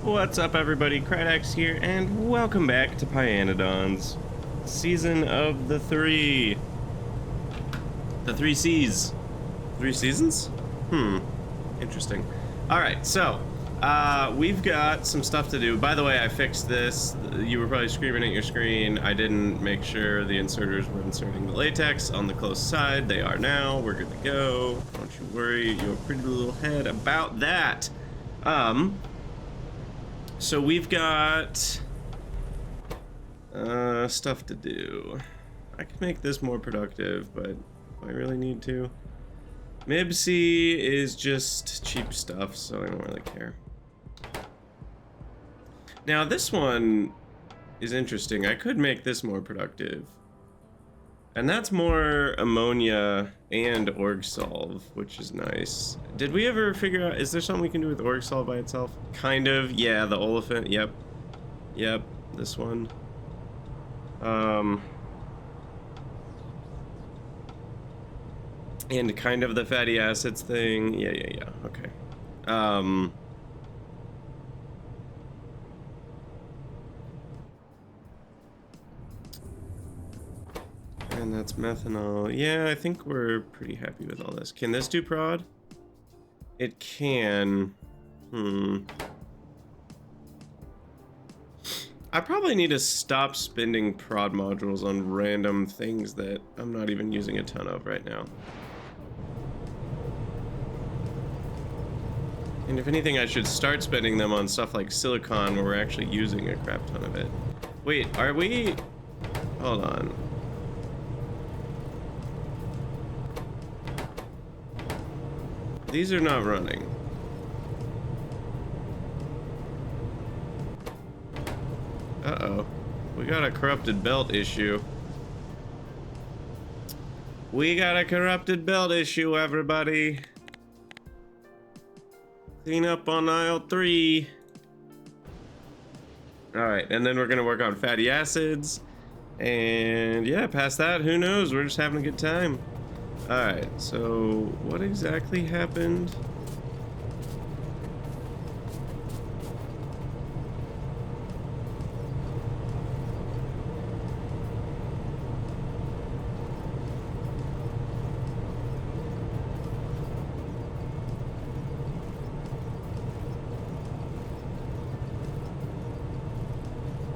What's up, everybody? Krydax here, and welcome back to pyanodon's season of the three C's. 3 seasons? Interesting. Alright, so we've got some stuff to do. By the way, I fixed this. You were probably screaming at your screen. I didn't make sure the inserters were inserting the latex on the close side. They are now. We're good to go. Don't you worry your pretty little head about that. So we've got stuff to do. I could make this more productive, but do I really need to? Mibsy is just cheap stuff, so I don't really care. Now this one is interesting. I could make this more productive. And that's more ammonia and org-solve, which is nice. Did we ever figure out, is there something we can do with org-solve by itself? Kind of, yeah, the olefant, yep. Yep, this one. And kind of the fatty acids thing, yeah, okay. And that's methanol. Yeah, I think we're pretty happy with all this. Can this do prod? It can. I probably need to stop spending prod modules on random things that I'm not even using a ton of right now. And if anything, I should start spending them on stuff like silicon where we're actually using a crap ton of it. Wait, are we... Hold on. These are not running. Uh-oh. We got a corrupted belt issue. We got a corrupted belt issue, everybody. Clean up on aisle 3. Alright, and then we're gonna work on fatty acids. And yeah, past that, who knows? We're just having a good time. Alright, so what exactly happened?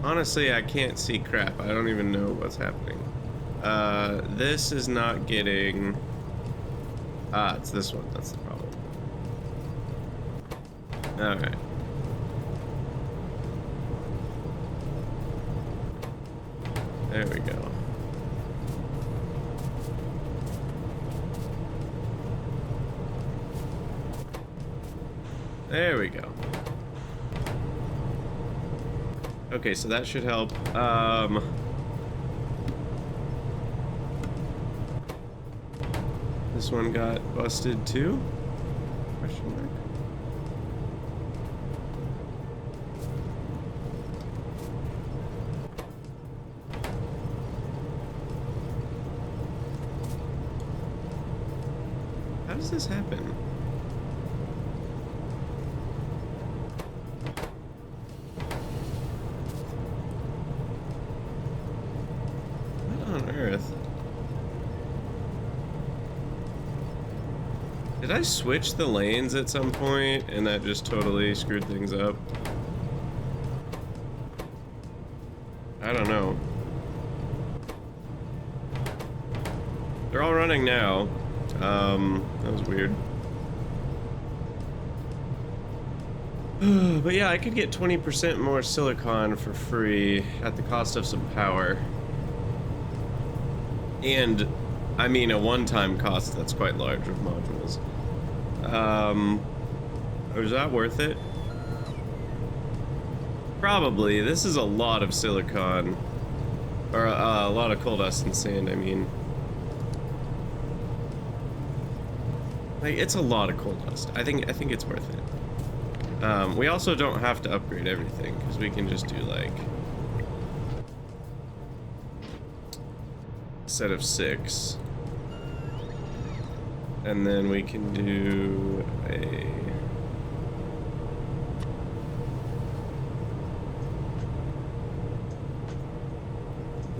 Honestly, I can't see crap. I don't even know what's happening. This is not getting... it's this one. That's the problem. Alright. There we go. There we go. Okay, so that should help. This one got busted too? Question mark. How does this happen? Earth. Did I switch the lanes at some point and that just totally screwed things up? I don't know. They're all running now. That was weird. But yeah, I could get 20% more silicon for free at the cost of some power. And, I mean, a one-time cost that's quite large of modules. Is that worth it? Probably. This is a lot of silicon. Or, a lot of coal dust and sand, I mean. Like, it's a lot of coal dust. I think it's worth it. We also don't have to upgrade everything, because we can just do, like... set of 6, and then we can do a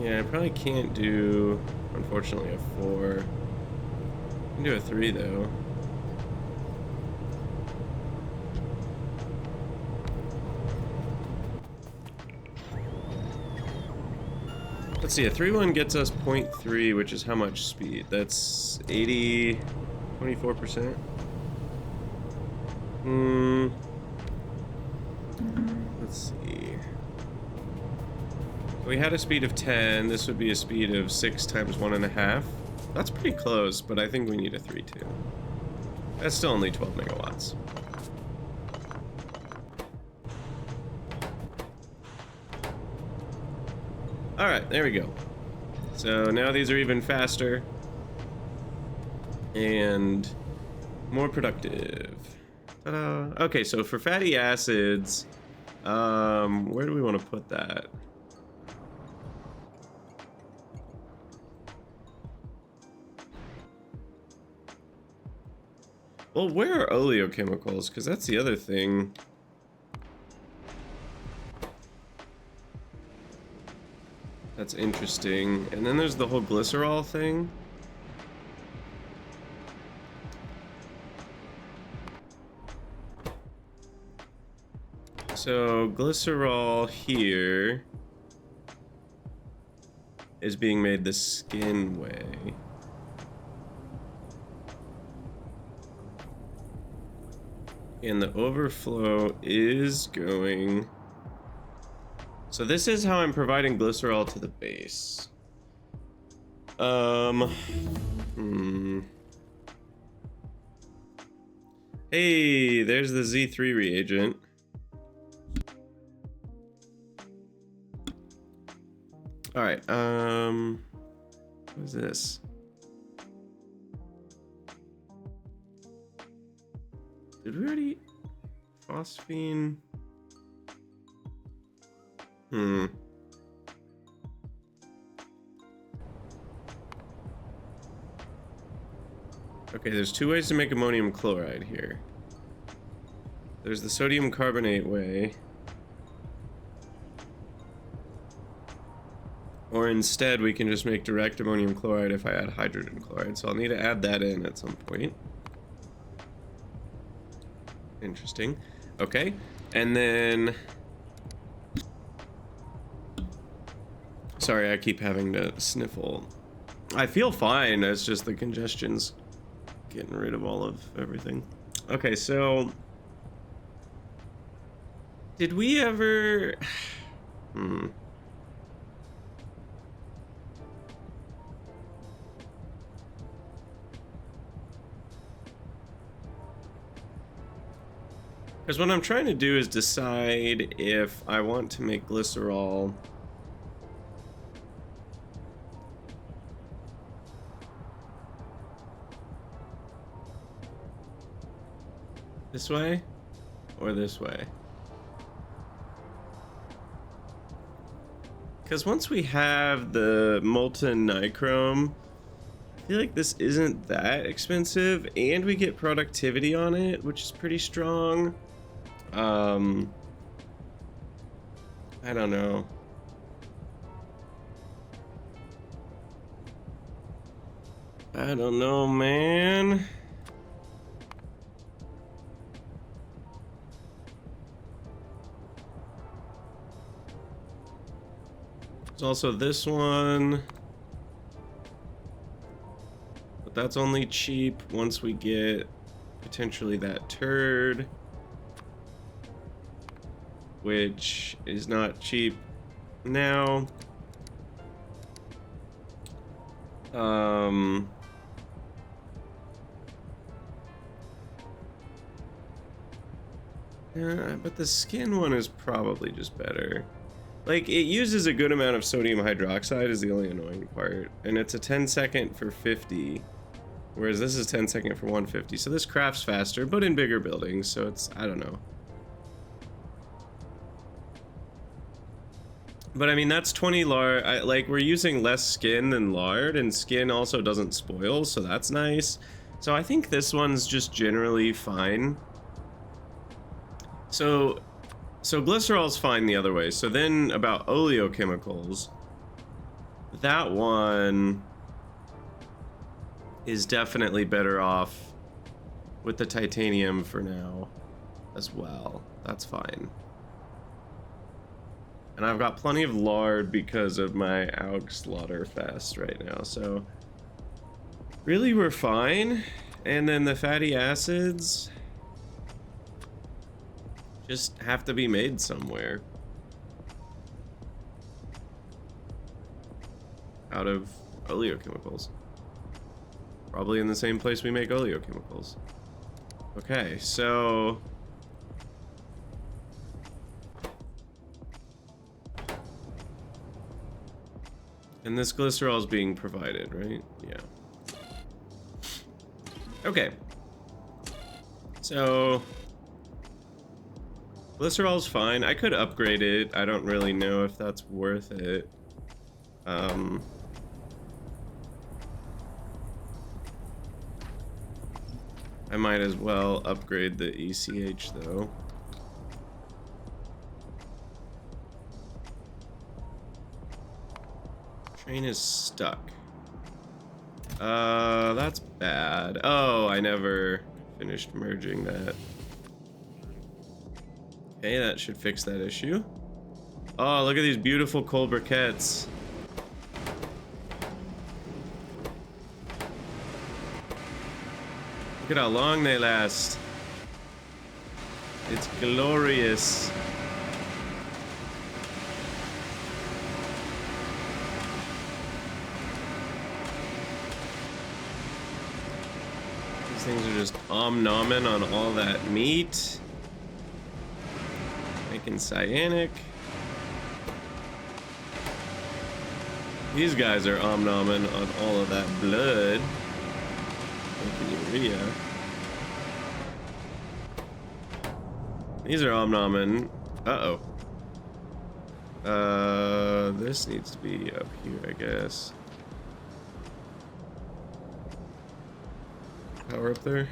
Yeah, I probably can't do, unfortunately, a 4. I can do a 3 though. Let's see, a 3-1 gets us 0.3, which is how much speed? That's 80, 24%. Let's see. We had a speed of 10. This would be a speed of 6 times 1.5. That's pretty close, but I think we need a 3 too. That's still only 12 megawatts. Alright, there we go. So now these are even faster and more productive. Ta-da. Okay, so for fatty acids, where do we want to put that? Well, where are oleochemicals? Because that's the other thing. That's interesting. And then there's the whole glycerol thing. So glycerol here is being made the skin way. And the overflow is going... So this is how I'm providing glycerol to the base. Hey, there's the Z3 reagent. Alright, what is this? Did we already... Phosphine? Okay, there's 2 ways to make ammonium chloride here. There's the sodium carbonate way. Or instead, we can just make direct ammonium chloride if I add hydrogen chloride. So I'll need to add that in at some point. Interesting. Okay, and then... Sorry, I keep having to sniffle. I feel fine, it's just the congestion's getting rid of all of everything. Okay, so... Did we ever... Because what I'm trying to do is decide if I want to make glycerol this way or this way. Because once we have the molten nichrome, I feel like this isn't that expensive, and we get productivity on it, which is pretty strong. I don't know. I don't know, man. There's also this one. But that's only cheap once we get potentially that turd, which is not cheap now. Yeah, but the skin one is probably just better. Like, it uses a good amount of sodium hydroxide is the only annoying part. And it's a 10-second for 50. Whereas this is 10-second for 150. So this crafts faster, but in bigger buildings. So it's, I don't know. But I mean, that's 20 lard. Like, we're using less skin than lard. And skin also doesn't spoil. So that's nice. So I think this one's just generally fine. So glycerol's fine the other way. So then about oleochemicals. that one is definitely better off with the titanium for now as well. That's fine. And I've got plenty of lard because of my AUG slaughter fast right now, so really we're fine. And then the fatty acids just have to be made somewhere. Out of oleochemicals. Probably in the same place we make oleochemicals. Okay, so and this glycerol is being provided, right? Yeah. Okay. So glycerol's fine. I could upgrade it. I don't really know if that's worth it. I might as well upgrade the ECH though. Train is stuck. That's bad. Oh, I never finished merging that. Okay, that should fix that issue. Oh, look at these beautiful coal briquettes. Look at how long they last. It's glorious. These things are just om-nomming on all that meat. Making cyanic. These guys are om-nomming on all of that blood. Making urea. These are om-nomming. Uh-oh. This needs to be up here, I guess. Power up there?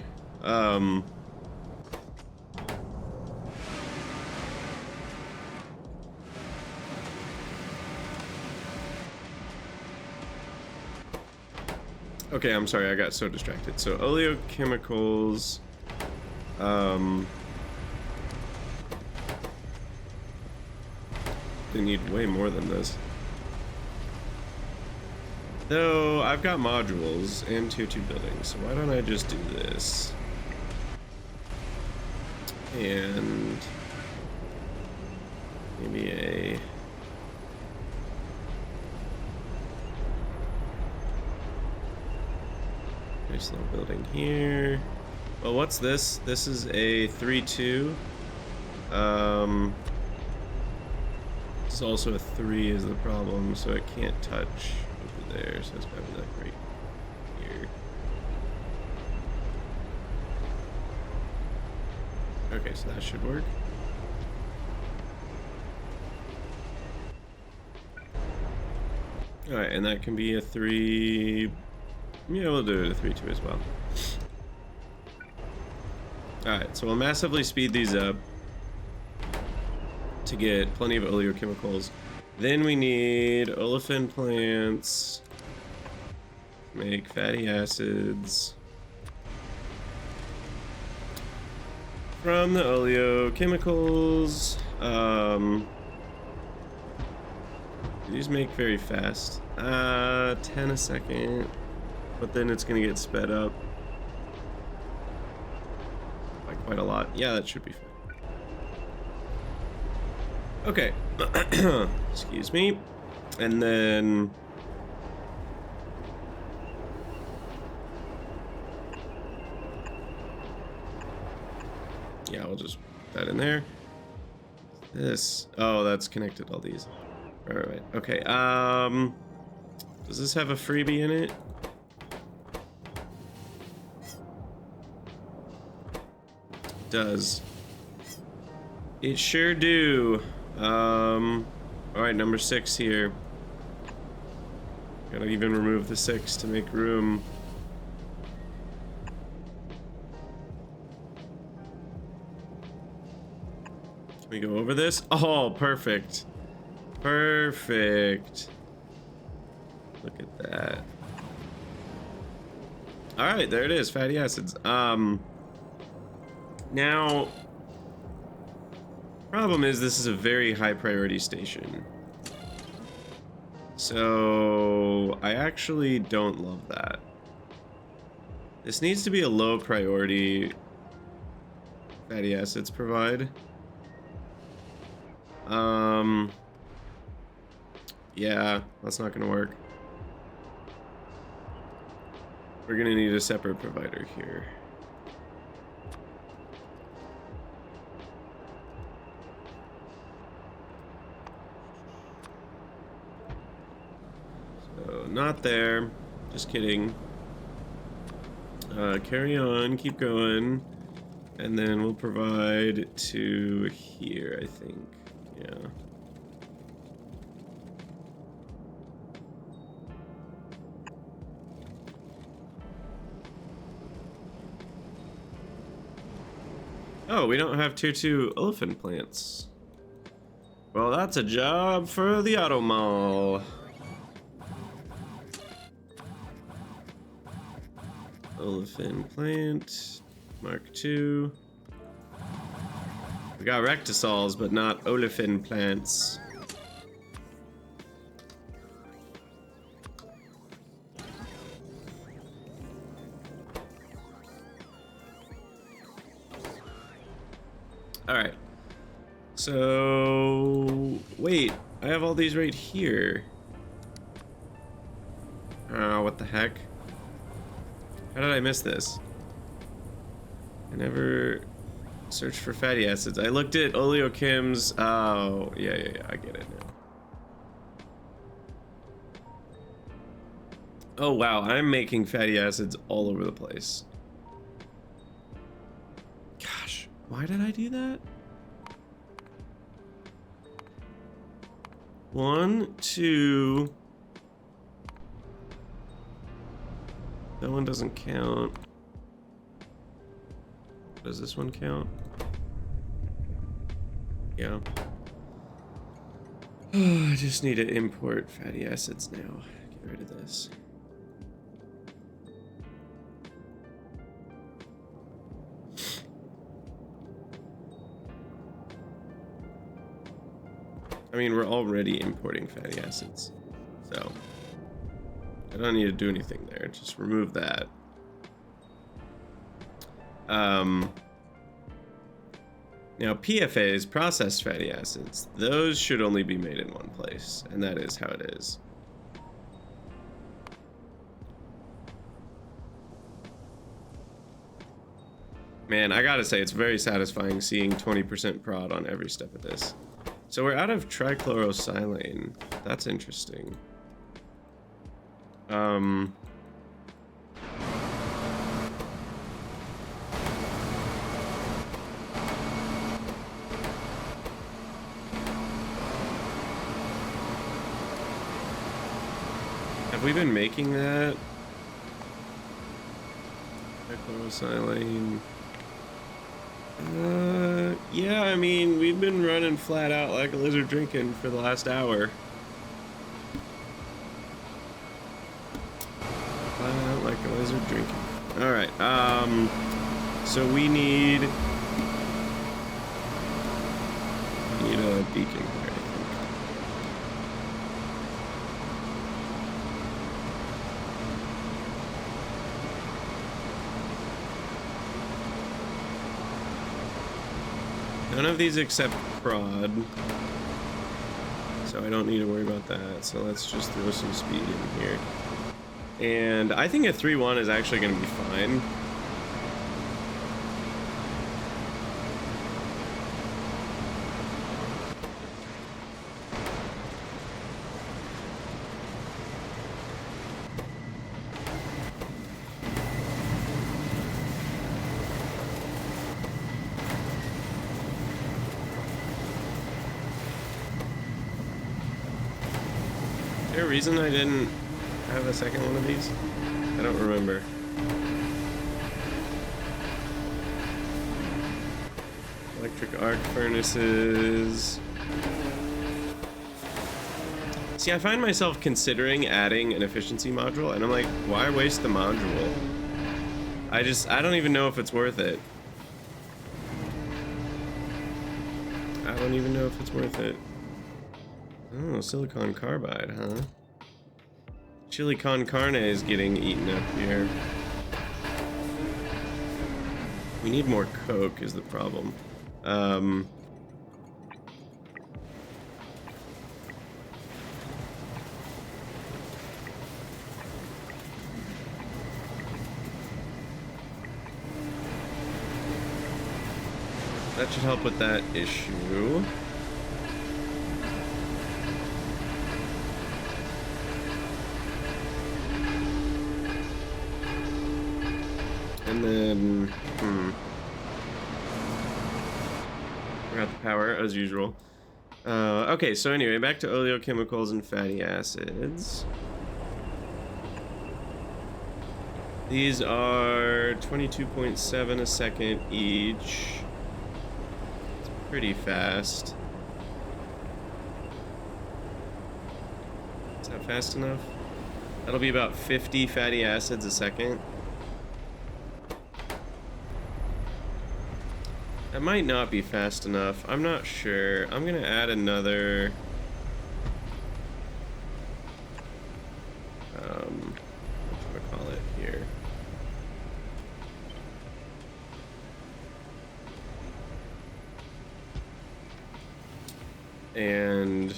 Okay, I'm sorry, I got so distracted. So, oleochemicals, they need way more than this. Though, I've got modules and tier 2 buildings, so why don't I just do this? And maybe a nice little building here. Well, what's this? This is a 3-2. This is also a 3 is the problem, so it can't touch over there, so it's gotta be like right here. Okay, so that should work. Alright, and that can be a 3. Yeah, we'll do it a 3-2 as well. Alright, so we'll massively speed these up to get plenty of oleochemicals. Then we need olefin plants, make fatty acids from the oleochemicals. These make very fast. 10 a second. But then it's gonna get sped up by quite a lot. Yeah, that should be fine. Okay. Excuse me. And then yeah, we'll just put that in there. This. Oh, that's connected all these. Right. Okay. Does this have a freebie in it? Does. It sure do. Alright, number 6 here. Gotta even remove the 6 to make room. Can we go over this? Oh, perfect. Perfect. Look at that. All right, there it is, fatty acids. Now, problem is this is a very high priority station. So I actually don't love that. This needs to be a low priority fatty acids provide. Yeah, that's not gonna work. We're gonna need a separate provider here. So, not there. Just kidding. Carry on, keep going. And then we'll provide to here, I think. Yeah. Oh, we don't have tier 2 elephant plants. Well, that's a job for the auto mall. Elephant plant, Mark II. We got rectisols, but not olefin plants. All right. So, wait, I have all these right here. Oh, what the heck? How did I miss this? I never searched for fatty acids. I looked at oleochems. Oh, yeah, I get it now. Oh, wow, I'm making fatty acids all over the place. Gosh, why did I do that? 1, 2. That one doesn't count. Does this one count? Yeah. I just need to import fatty acids now. Get rid of this. I mean, we're already importing fatty acids, so I don't need to do anything there. Just remove that. Now PFAs, processed fatty acids, those should only be made in one place, and that is how it is. Man, I gotta say, it's very satisfying seeing 20% prod on every step of this. So we're out of trichlorosilane. That's interesting. Have we been making that? Trichlorosilane. Yeah, I mean, we've been running flat out like a lizard drinking for the last hour. Flat out like a lizard drinking. Alright, so we need a beacon here, I think. None of these except prod, so I don't need to worry about that. So let's just throw some speed in here. And I think a 3-1 is actually going to be fine. Is there a reason I didn't have a second one of these? I don't remember. Electric arc furnaces. See, I find myself considering adding an efficiency module, and I'm like, why waste the module? I don't even know if it's worth it. I don't even know if it's worth it. Oh, silicon carbide, huh? Chili con carne is getting eaten up here. We need more coke is the problem. That should help with that issue. And then, forgot the power as usual. Okay, so anyway, back to oleochemicals and fatty acids. These are 22.7 a second each. It's pretty fast. Is that fast enough? That'll be about 50 fatty acids a second. That might not be fast enough. I'm not sure. I'm gonna add another. What should I call it here? And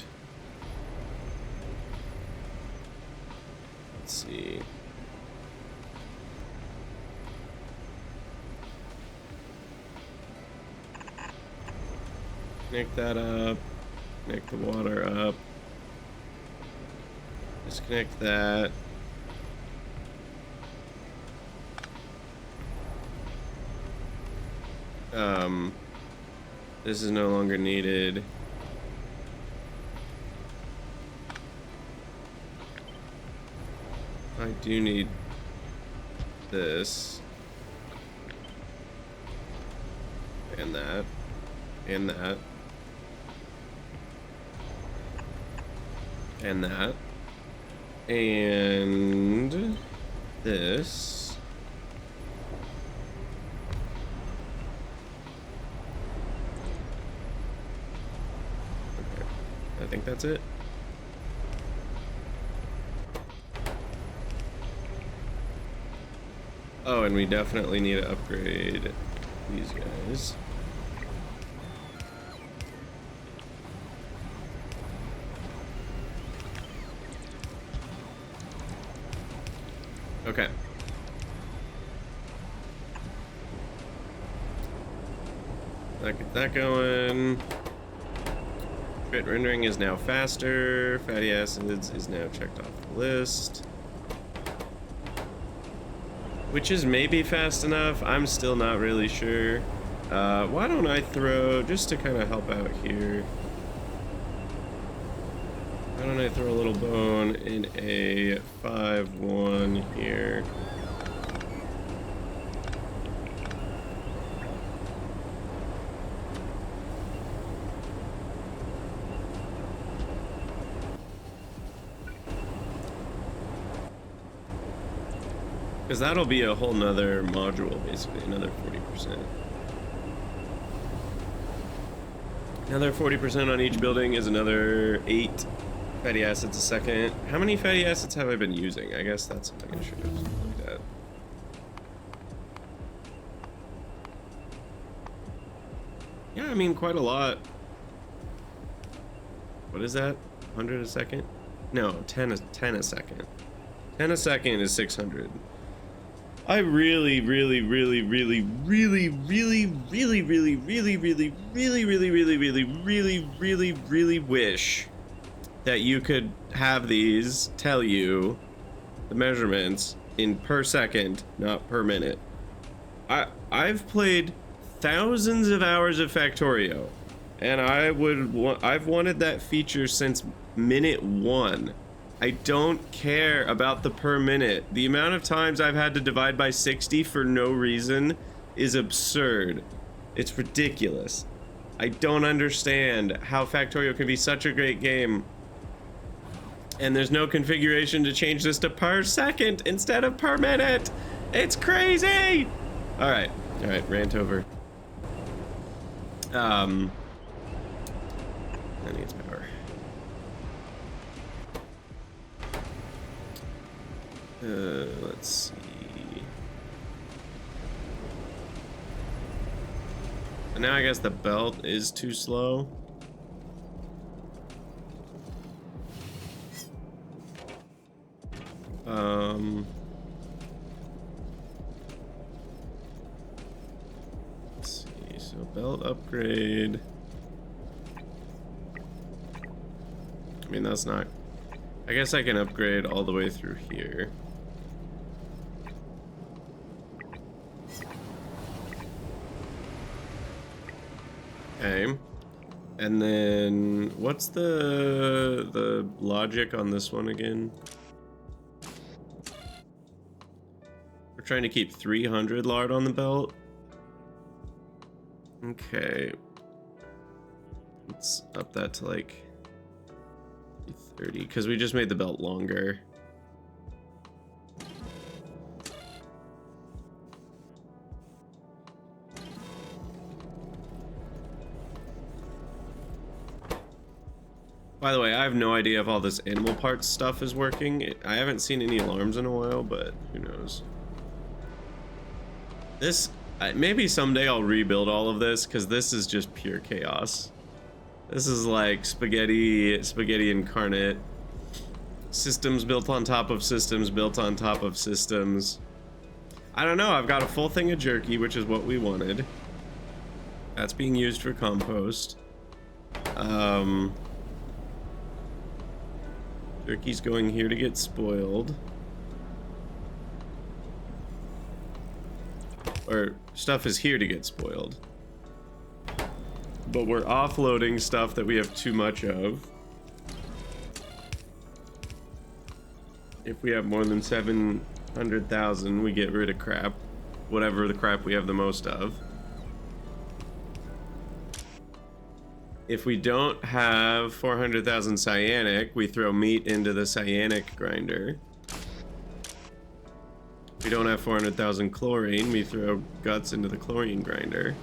let's see. Connect that up, connect the water up, disconnect that. This is no longer needed. I do need this. And that. And that. And that. And this. Okay. I think that's it. Oh, and we definitely need to upgrade these guys. Okay. Get that going. Bit rendering is now faster. Fatty acids is now checked off the list. Which is maybe fast enough. I'm still not really sure. Why don't I throw, just to kind of help out here, why don't I throw a little bone in a 5-1 here? Because that'll be a whole nother module, basically, another 40%. Another 40% on each building is another 8 fatty acids a second. How many fatty acids have I been using? I guess that's something I should have looked at. Yeah, I mean, quite a lot. What is that? 100 a second? No, 10 a second. 10 a second is 600. I really wish that you could have these tell you the measurements in per second, not per minute. I've played thousands of hours of Factorio, and I've wanted that feature since minute 1. I don't care about the per minute. The amount of times I've had to divide by 60 for no reason is absurd. It's ridiculous. I don't understand how Factorio can be such a great game And there's no configuration to change this to per second instead of per minute. It's crazy. All right, rant over. That needs power. Let's see. And now I guess the belt is too slow. Let's see, so belt upgrade. I mean, that's not, I guess I can upgrade all the way through here. Okay. And then what's the logic on this one again? We're trying to keep 300 lard on the belt. Okay. Let's up that to like 30 because we just made the belt longer. By the way, I have no idea if all this animal parts stuff is working. I haven't seen any alarms in a while, but who knows. This, maybe someday I'll rebuild all of this, because this is just pure chaos. This is like spaghetti incarnate. Systems built on top of systems built on top of systems. I don't know, I've got a full thing of jerky, which is what we wanted. That's being used for compost. Jerky's going here to get spoiled. Or stuff is here to get spoiled. But we're offloading stuff that we have too much of. If we have more than 700,000, we get rid of crap. Whatever the crap we have the most of. If we don't have 400,000 cyanic, we throw meat into the cyanic grinder. If we don't have 400,000 chlorine, we throw guts into the chlorine grinder.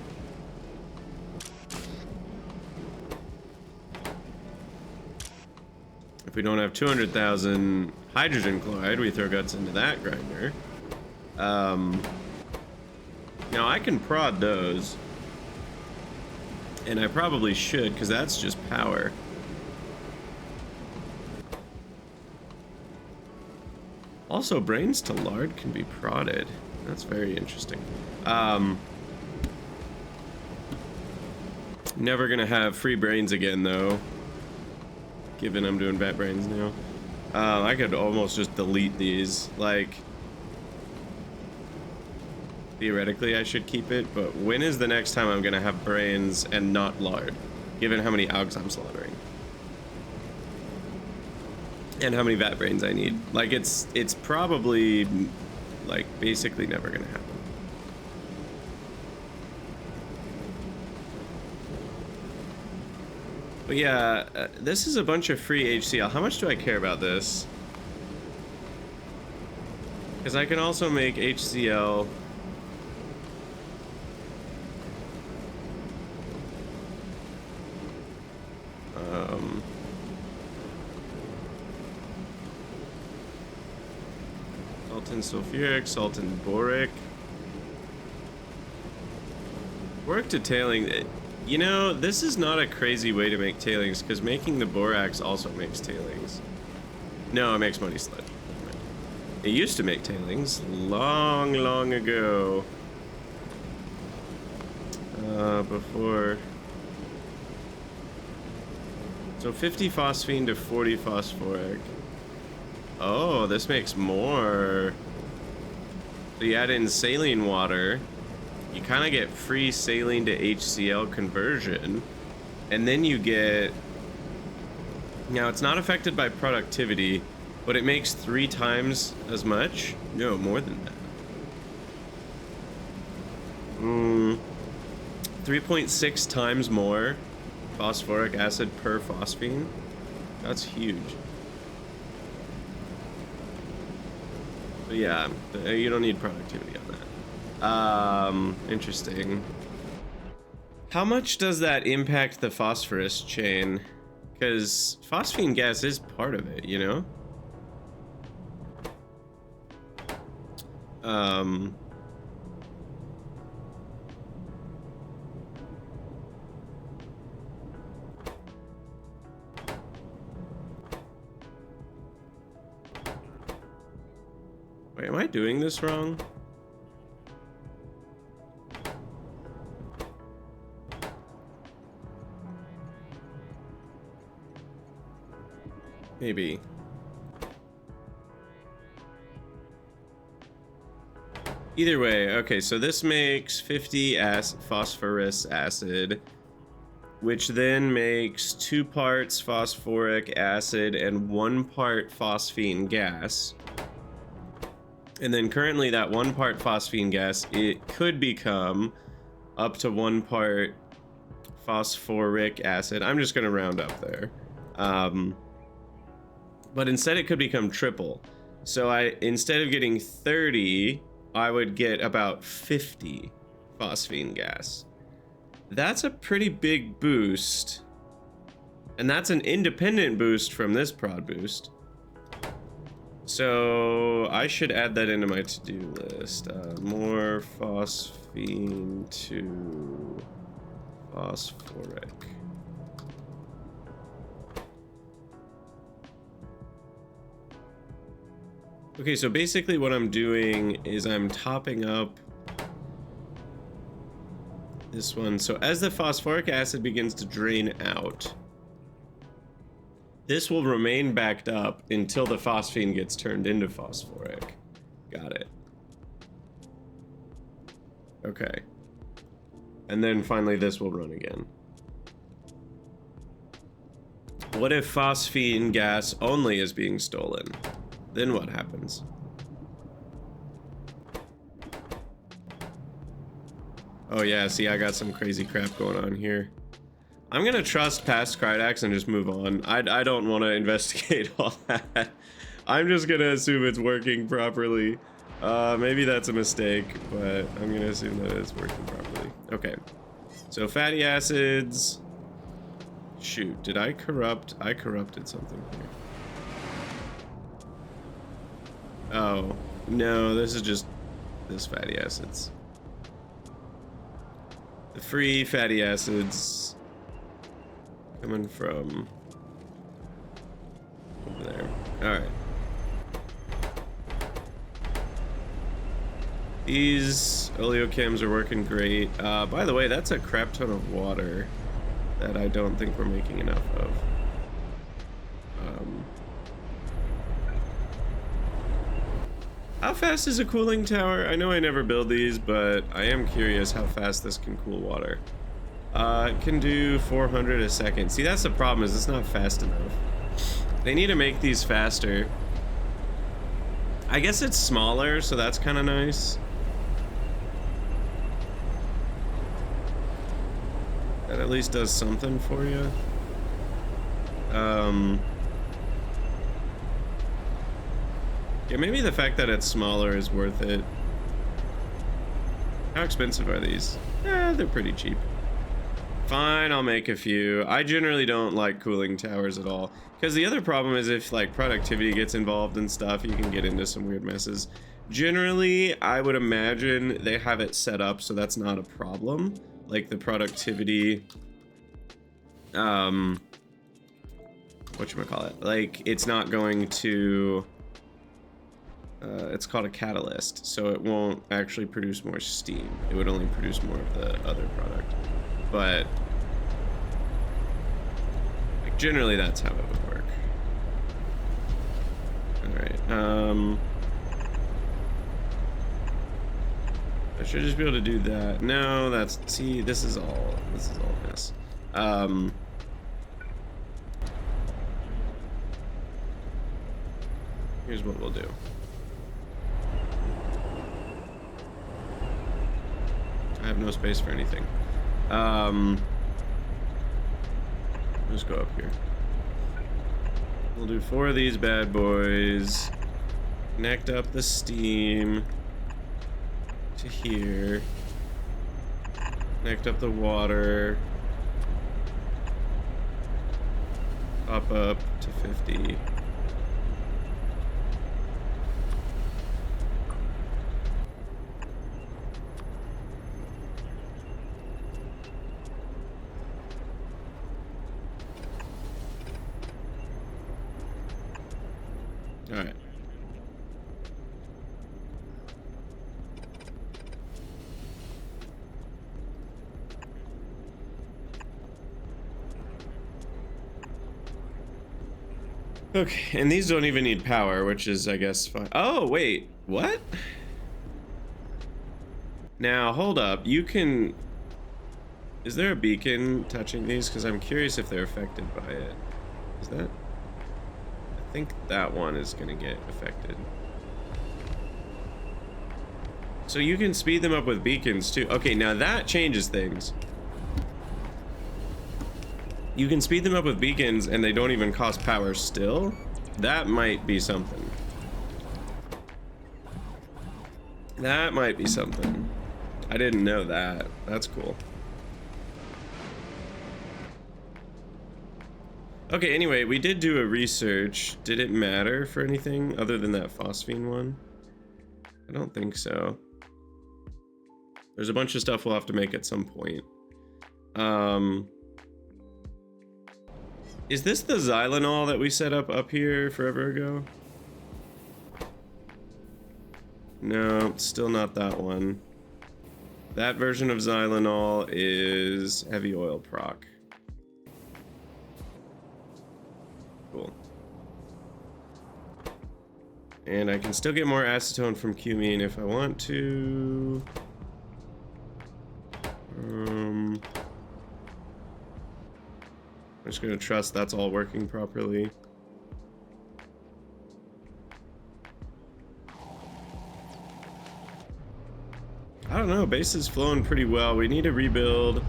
If we don't have 200,000 hydrogen chloride, we throw guts into that grinder. Now I can prod those. And I probably should, because that's just power. Also, brains to lard can be prodded. That's very interesting. Never gonna have free brains again, though. Given I'm doing vet brains now. I could almost just delete these. Like, theoretically, I should keep it, but when is the next time I'm gonna have brains and not lard? Given how many augs I'm slaughtering. And how many vat brains I need. Like, it's probably, like, basically never gonna happen. But yeah, this is a bunch of free HCl. How much do I care about this? Because I can also make HCl... salt and sulfuric, salt and boric. Boric to tailing. You know, this is not a crazy way to make tailings, because making the borax also makes tailings. No, it makes money sludge. It used to make tailings long, long ago. Before. So 50 phosphine to 40 phosphoric. Oh, this makes more. So you add in saline water, you kind of get free saline to HCl conversion, and then you get... Now, it's not affected by productivity, but it makes 3 times as much. No, more than that. 3.6 times more phosphoric acid per phosphine. That's huge. But yeah, you don't need productivity on that. Interesting. How much does that impact the phosphorus chain? Because phosphine gas is part of it, you know? Wait, am I doing this wrong? Maybe. Either way, okay, so this makes 50 phosphorus acid, which then makes 2 parts phosphoric acid and 1 part phosphine gas. And then currently that 1 part phosphine gas, it could become up to 1 part phosphoric acid. I'm just gonna round up there. But instead it could become triple. So instead of getting 30, I would get about 50 phosphine gas. That's a pretty big boost. And that's an independent boost from this prod boost. So I should add that into my to-do list. More phosphine to phosphoric. Okay, so basically what I'm doing is I'm topping up this one. So as the phosphoric acid begins to drain out, this will remain backed up until the phosphine gets turned into phosphoric. Got it. Okay. And then finally this will run again. What if phosphine gas only is being stolen? Then what happens? Oh yeah, see, I got some crazy crap going on here. I'm gonna trust past Krydax and just move on. I don't want to investigate all that. I'm just gonna assume it's working properly. Maybe that's a mistake, but I'm gonna assume that it's working properly. Okay, so fatty acids. Shoot, did I corrupt? I corrupted something here. Oh, no, this is just this fatty acids. The free fatty acids coming from over there. All right. These oleochems are working great. By the way, that's a crap ton of water that I don't think we're making enough of. How fast is a cooling tower? I know I never build these, but I am curious how fast this can cool water. It can do 400 a second. See, that's the problem, is it's not fast enough. They need to make these faster. I guess it's smaller, so that's kind of nice. That at least does something for you. Yeah, maybe the fact that it's smaller is worth it. How expensive are these? They're pretty cheap. Fine, I'll make a few. I generally don't like cooling towers at all, because the other problem is if like productivity gets involved and stuff, you can get into some weird messes. Generally, I would imagine they have it set up so that's not a problem. Like the productivity, whatchamacallit, like it's not going to, it's called a catalyst, so it won't actually produce more steam. It would only produce more of the other product. But like, generally that's how it would work. Alright, I should just be able to do that. No, that's, see, this is all mess. Here's what we'll do. I have no space for anything. Let's go up here. We'll do 4 of these bad boys. Connect up the steam to here. Connect up the water. Pop up to 50. All right. Okay, and these don't even need power, which is, I guess, fine. Oh, wait, what? Now, hold up, you can... Is there a beacon touching these? Because I'm curious if they're affected by it. Is that... I think that one is gonna get affected. So you can speed them up with beacons, too. Okay, now that changes things. You can speed them up with beacons and they don't even cost power still. That might be something. That might be something. I didn't know that. That's cool. Okay, anyway, we did do a research. Did it matter for anything other than that phosphine one? I don't think so. There's a bunch of stuff we'll have to make at some point. Is this the xylanol that we set up here forever ago? No, still not that one. That version of xylanol is heavy oil proc. Cool. And I can still get more acetone from cumene if I want to. I'm just gonna trust that's all working properly. I don't know, base is flowing pretty well. We need to rebuild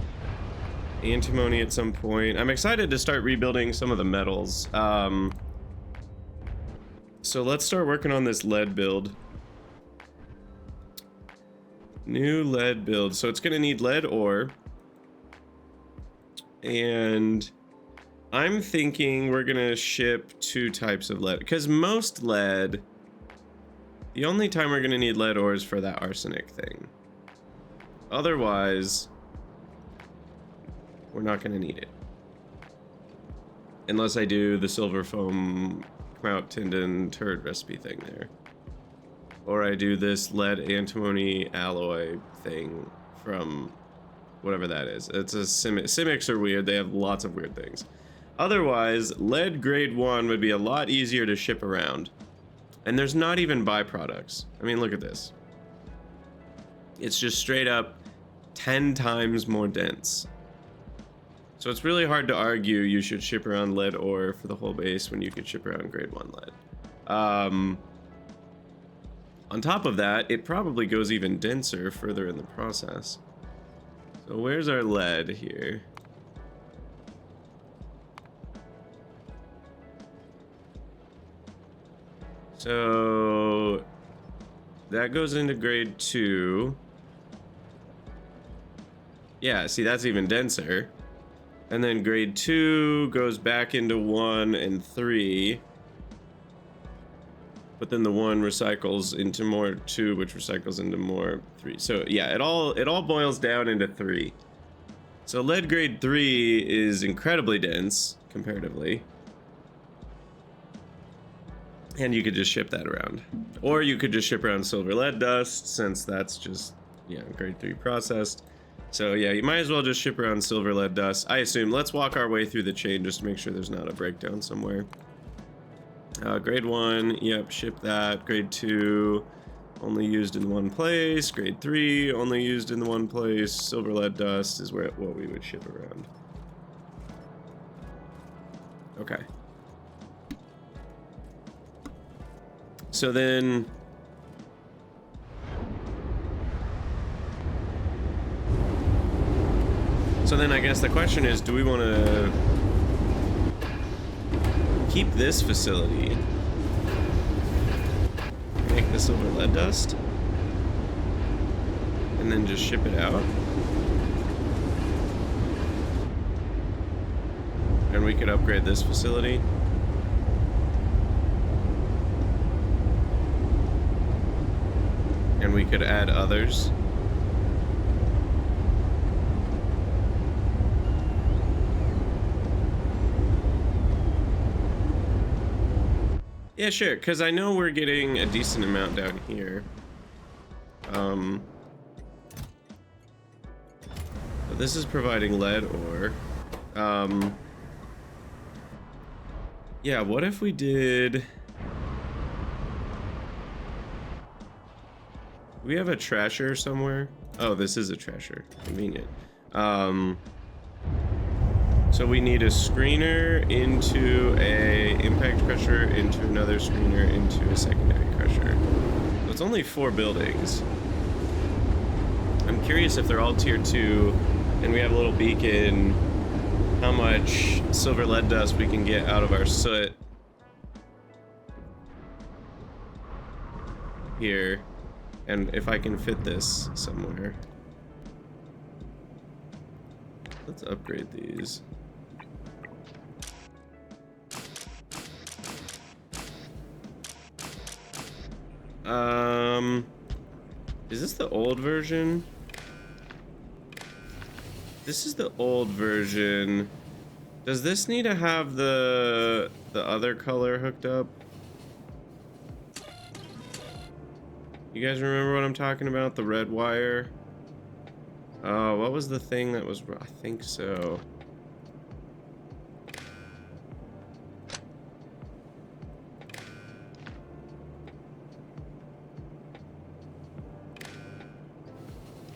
antimony at some point. I'm excited to start rebuilding some of the metals. So let's start working on this lead build. New lead build. So it's gonna need lead ore. And I'm thinking we're gonna ship 2 types of lead, because most lead, the only time we're gonna need lead ore is for that arsenic thing. Otherwise, we're not gonna need it. Unless I do the silver foam Kmout tendon turd recipe thing there. Or I do this lead antimony alloy thing from whatever that is. It's a Simics are weird, they have lots of weird things. Otherwise, lead grade 1 would be a lot easier to ship around. And there's not even byproducts. I mean, look at this. It's just straight up 10 times more dense. So it's really hard to argue you should ship around lead ore for the whole base when you could ship around grade 1 lead. On top of that, it probably goes even denser further in the process. So where's our lead here? So that goes into grade 2. Yeah, see, that's even denser. And then grade 2 goes back into 1 and 3. But then the 1 recycles into more 2, which recycles into more 3. So yeah, it all boils down into 3. So lead grade 3 is incredibly dense comparatively. And you could just ship that around. Or you could just ship around silver lead dust, since that's just, yeah, grade 3 processed. So yeah, you might as well just ship around silver lead dust, I assume. Let's walk our way through the chain just to make sure there's not a breakdown somewhere. Grade 1, yep, ship that. Grade 2, only used in 1 place. Grade 3, only used in the 1 place. Silver lead dust is what we would ship around. Okay. So then... I guess the question is, do we want to keep this facility? the silver lead dust and then just ship it out. And we could upgrade this facility. And we could add others. Yeah, sure, because I know we're getting a decent amount down here. But this is providing lead ore. Yeah, what if we did... We have a trasher somewhere. Oh, this is a trasher. Convenient. So we need a screener into a impact crusher, into another screener, into a secondary crusher. So it's only 4 buildings. I'm curious if they're all tier 2 and we have a little beacon, how much silver lead dust we can get out of our soot here, and if I can fit this somewhere. Let's upgrade these. Is this the old version? This is the old version. Does this need to have the other color hooked up? You guys remember what I'm talking about? The red wire? Oh, what was the thing that was... I think so.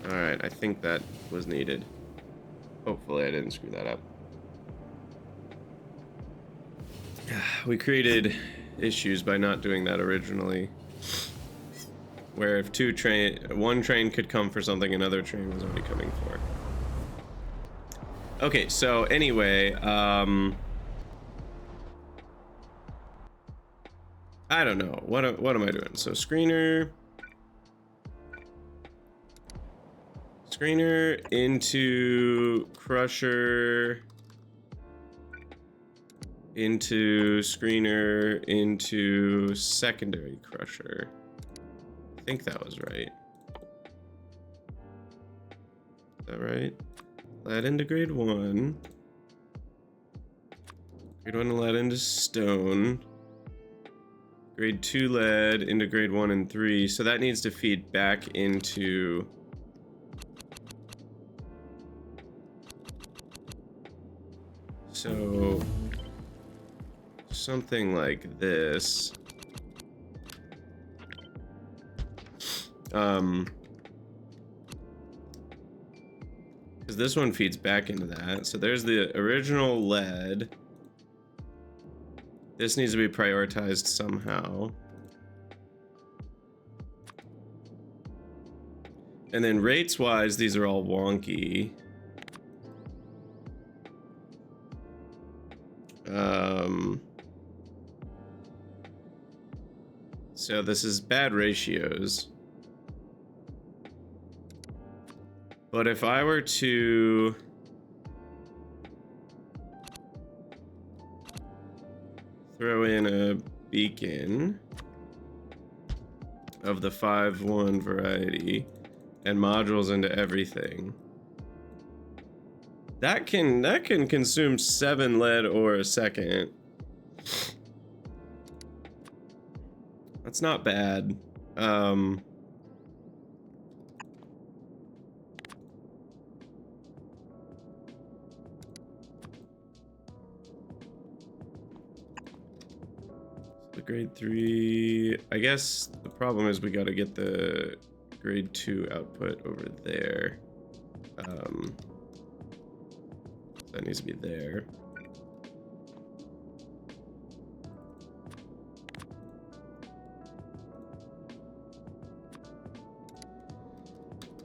Alright, I think that was needed. Hopefully I didn't screw that up. We created issues by not doing that originally. Where if one train could come for something, another train was only coming for. Okay, so anyway, I don't know. What am I doing? So screener into crusher, into screener, into secondary crusher. I think that was right. Is that right? Lead into grade 1. Grade 1 lead into stone. Grade 2 lead into grade 1 and 3. So that needs to feed back into... So... something like this. Because this one feeds back into that. So there's the original lead. This needs to be prioritized somehow. And then rates wise, these are all wonky. So this is bad ratios. But if I were to throw in a beacon of the 5-1 variety and modules into everything, that can consume 7 lead ore a second. That's not bad. The grade 3, I guess the problem is we got to get the grade 2 output over there. That needs to be there.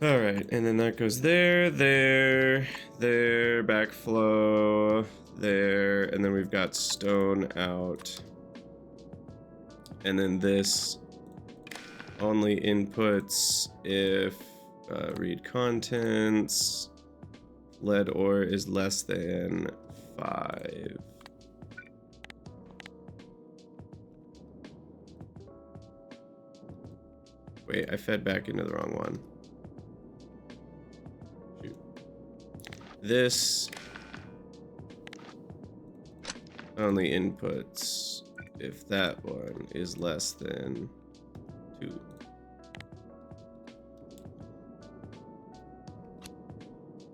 All right, and then that goes there, there, backflow, there, and then we've got stone out. And then this only inputs if read contents, lead ore is less than 5. Wait, I fed back into the wrong one. Shoot. This only inputs if that one is less than 2.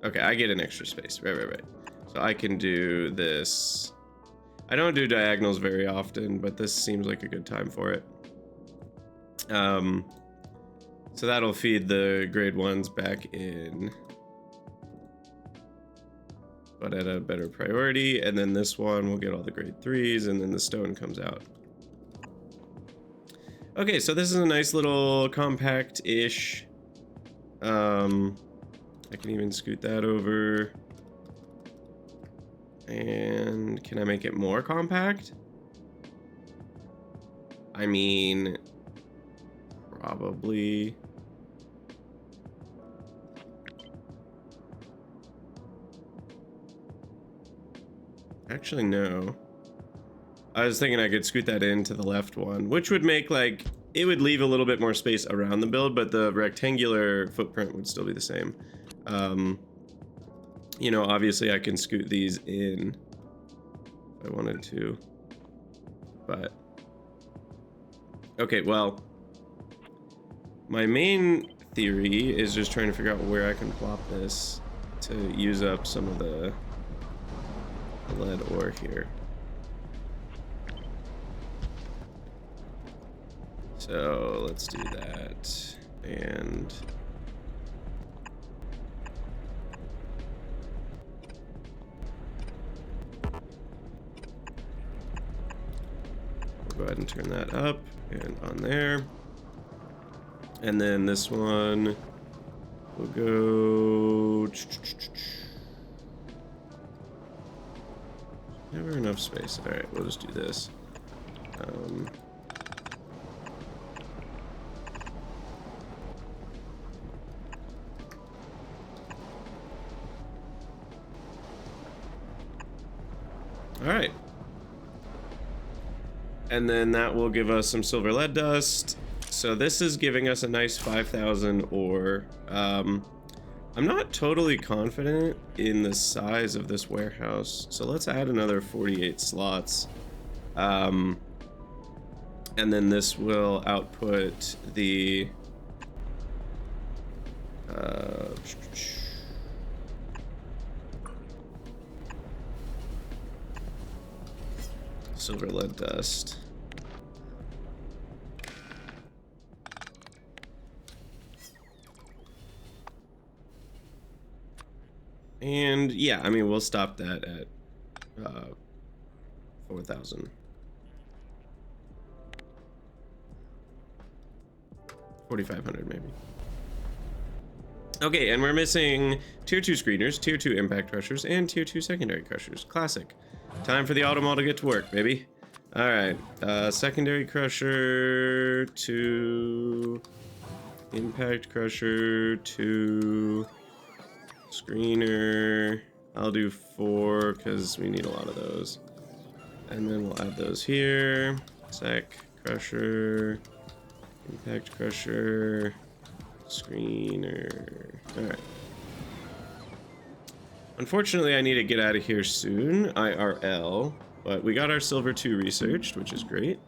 Okay, I get an extra space. Right. So I can do this. I don't do diagonals very often, but this seems like a good time for it. So that'll feed the grade 1s back in, but at a better priority. And then this one will get all the grade 3s, and then the stone comes out. Okay, so this is a nice little compact-ish. I can even scoot that over. And can I make it more compact? I mean, probably. Actually, no. I was thinking I could scoot that into the left one, which would make, like, it would leave a little bit more space around the build, but the rectangular footprint would still be the same. You know, obviously I can scoot these in if I wanted to, but okay, well, my main theory is just trying to figure out where I can plop this to use up some of the lead ore here. So let's do that, and we'll go ahead and turn that up and on there. And then this one will go. Never enough space. All right, we'll just do this. All right. And then that will give us some silver lead dust. So this is giving us a nice 5,000 ore. I'm not totally confident in the size of this warehouse, so let's add another 48 slots. And then this will output the silver lead dust. And yeah, I mean, we'll stop that at 4,000. 4,500 maybe. Okay, and we're missing tier 2 screeners, tier 2 impact crushers, and tier 2 secondary crushers. Classic. Time for the automall to get to work, baby. All right, secondary crusher, 2 impact crusher, 2 screener. I'll do 4 because we need a lot of those. And then we'll add those here. Sec crusher, impact crusher, screener. All right. Unfortunately, I need to get out of here soon, IRL, but we got our silver 2 researched, which is great.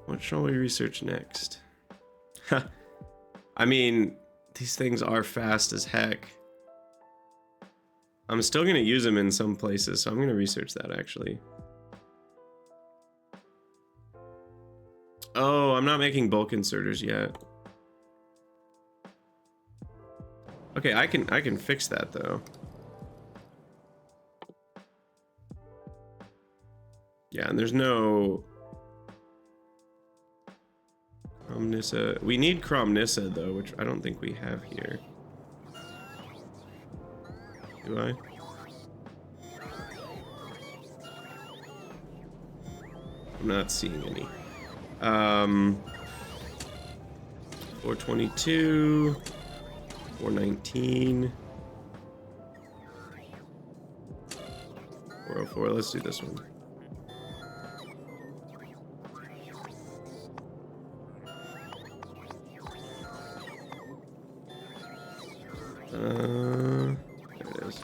What shall we research next? I mean, these things are fast as heck. I'm still gonna use them in some places, so I'm gonna research that actually. Oh, I'm not making bulk inserters yet. Okay, I can fix that though. Yeah, and there's no Cromnissa. We need Cromnissa though, which I don't think we have here. Do I? I'm not seeing any. 422, 419, 404. Let's do this one. There it is.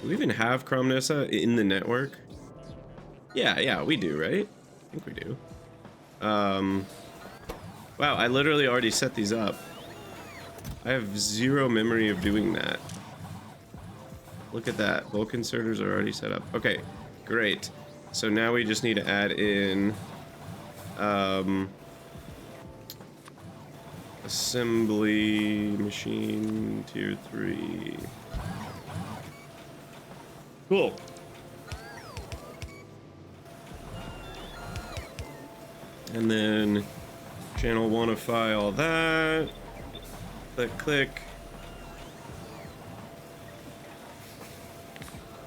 Do we even have Cromnessa in the network? Yeah, we do, right? I think we do. Wow, I literally already set these up. I have zero memory of doing that. Look at that. Bulk inserters are already set up. Okay, great. So now we just need to add in assembly machine tier 3. Cool. And then channel 1ify all that. Click.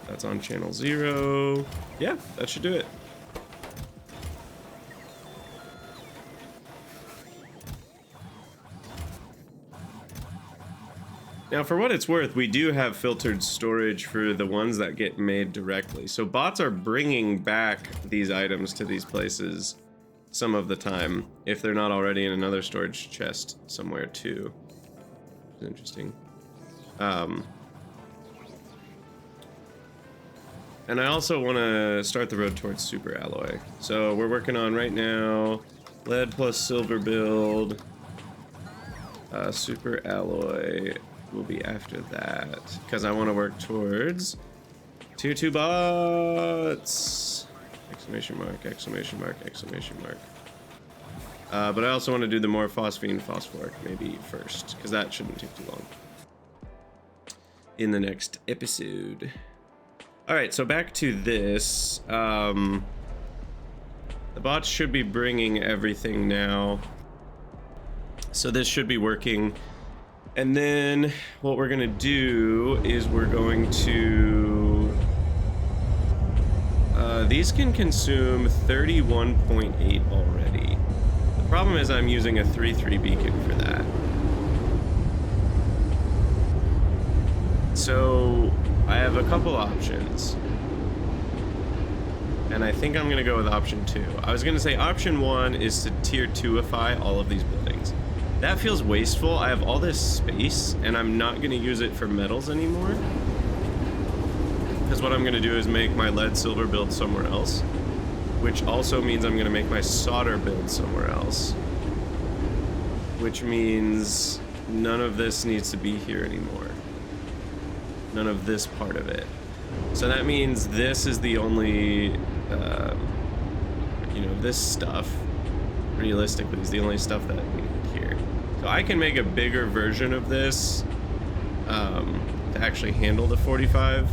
That's on channel 0. Yeah, that should do it. Now, for what it's worth, we do have filtered storage for the ones that get made directly. So bots are bringing back these items to these places some of the time, if they're not already in another storage chest somewhere too. It's interesting. And I also want to start the road towards super alloy. So we're working on right now lead plus silver build. Super alloy will be after that, because I want to work towards tier 2 bots. Exclamation mark, exclamation mark, exclamation mark. But I also want to do the more phosphine phosphoric maybe first, because that shouldn't take too long in the next episode. All right, so back to this. The bots should be bringing everything now, so this should be working. And then what we're gonna do is we're going to these can consume 31.8 already. The problem is I'm using a 3.3 beacon for that. So I have a couple options, and I think I'm gonna go with option 2. I was gonna say option 1 is to tier 2ify all of these buildings. That feels wasteful. I have all this space, and I'm not gonna use it for metals anymore. Because what I'm going to do is make my lead silver build somewhere else, which also means I'm going to make my solder build somewhere else, which means none of this needs to be here anymore. None of this part of it. So that means this is the only, you know, this stuff, realistically, is the only stuff that we need here. So I can make a bigger version of this to actually handle the 45.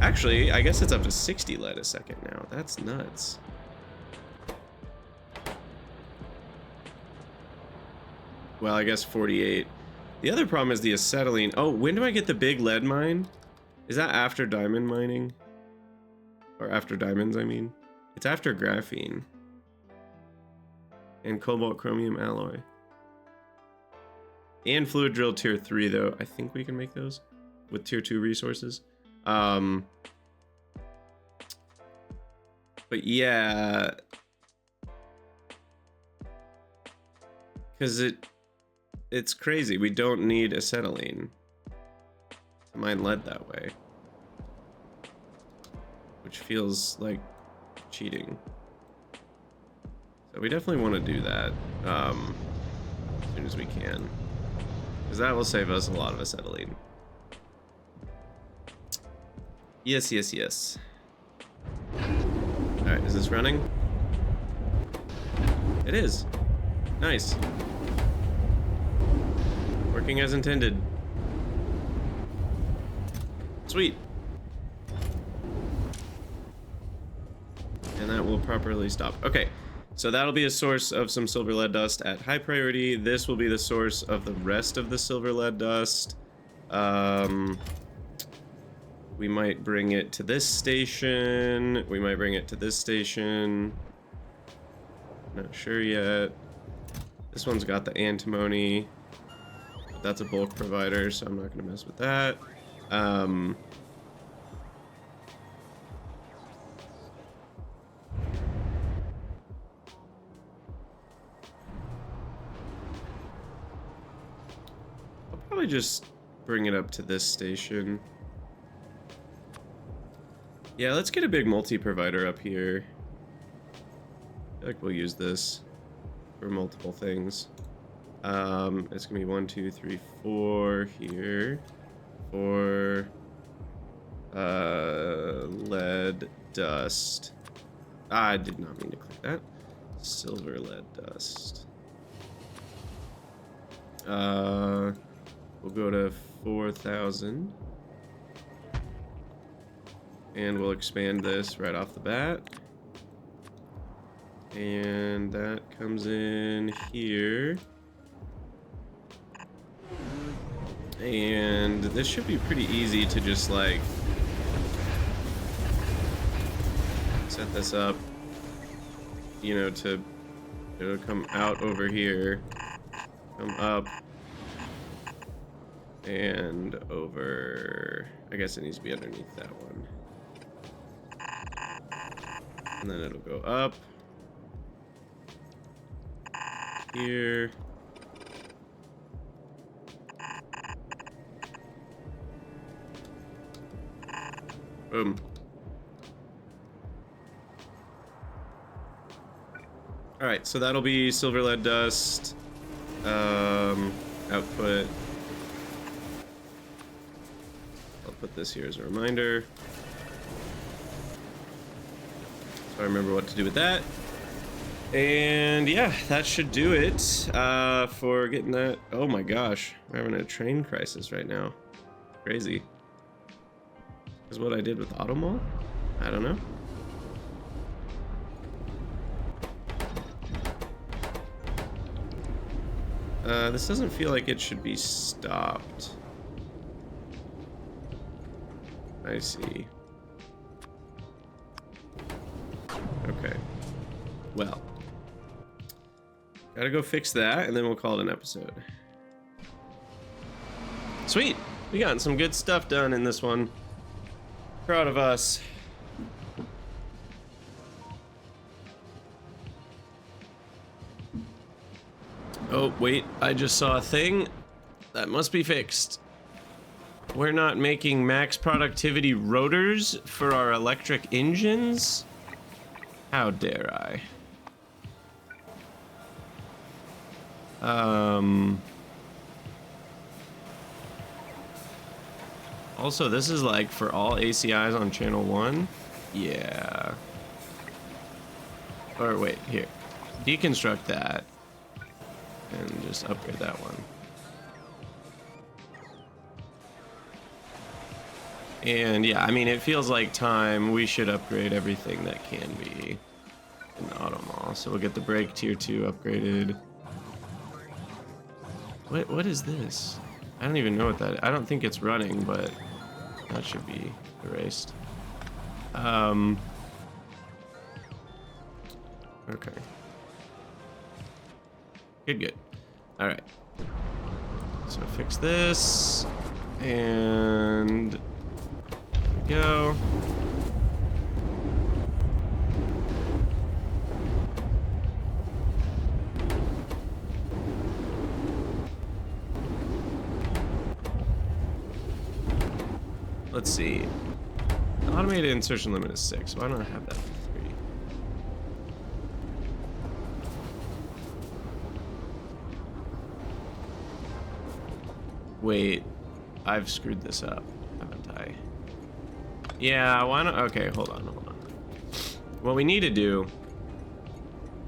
Actually, I guess it's up to 60 lead a second now. That's nuts. Well, I guess 48. The other problem is the acetylene. Oh, when do I get the big lead mine? Is that after diamond mining? Or after diamonds, I mean. It's after graphene. And cobalt chromium alloy. And fluid drill tier 3, though. I think we can make those with tier 2 resources. But yeah, because it's crazy. We don't need acetylene to mine lead that way, which feels like cheating. So we definitely want to do that as soon as we can, because that will save us a lot of acetylene. Yes, yes, yes. Alright, is this running? It is. Nice. Working as intended. Sweet. And that will properly stop. Okay, so that'll be a source of some silver lead dust at high priority. This will be the source of the rest of the silver lead dust. We might bring it to this station. We might bring it to this station. Not sure yet. This one's got the antimony. But that's a bulk provider, so I'm not going to mess with that. I'll probably just bring it up to this station. Yeah, let's get a big multi-provider up here. I feel like we'll use this for multiple things. It's gonna be 1, 2, 3, 4 here for lead dust. I did not mean to click that. Silver lead dust. We'll go to 4,000. And we'll expand this right off the bat. And that comes in here. And this should be pretty easy to just like set this up, you know, to it'll come out over here, come up, and over. I guess it needs to be underneath that one. And then it'll go up here. Boom. All right, so that'll be silver lead dust output. I'll put this here as a reminder. So I remember what to do with that. And yeah, that should do it for getting that. Oh my gosh, we're having a train crisis right now. Crazy. Is what I did with Automall? I don't know. This doesn't feel like it should be stopped. I see. Okay. Well. Gotta go fix that, and then we'll call it an episode. Sweet! We got some good stuff done in this one. Proud of us. Oh, wait, I just saw a thing. That must be fixed. We're not making max productivity rotors for our electric engines? How dare I? Also, this is like for all ACIs on channel 1? Yeah. Or wait, here. Deconstruct that. And just upgrade that one. And yeah, I mean, it feels like time. We should upgrade everything that can be in Automall. So we'll get the brake tier 2 upgraded. What is this? I don't even know what that is. I don't think it's running, but that should be erased. Okay. Good. All right. So fix this, and there we go. Let's see. The automated insertion limit is 6. Why don't I have that for 3? Wait, I've screwed this up, haven't I? Yeah, why not? Okay, hold on. What we need to do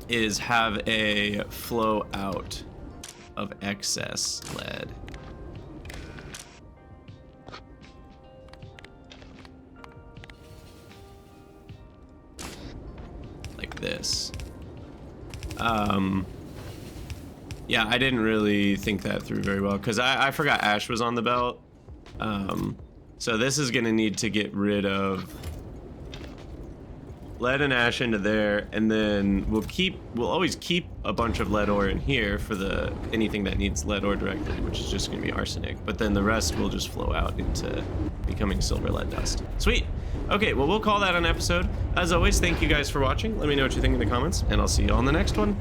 is have a flow out of excess lead. Like this. Yeah, I didn't really think that through very well because I forgot Ash was on the belt. So this is gonna need to get rid of lead and ash into there, and then we'll always keep a bunch of lead ore in here for anything that needs lead ore directly, which is just gonna be arsenic. But then the rest will just flow out into becoming silver lead dust. Sweet. Okay, well, we'll call that an episode. As always, thank you guys for watching. Let me know what you think in the comments, and I'll see you all in the next one.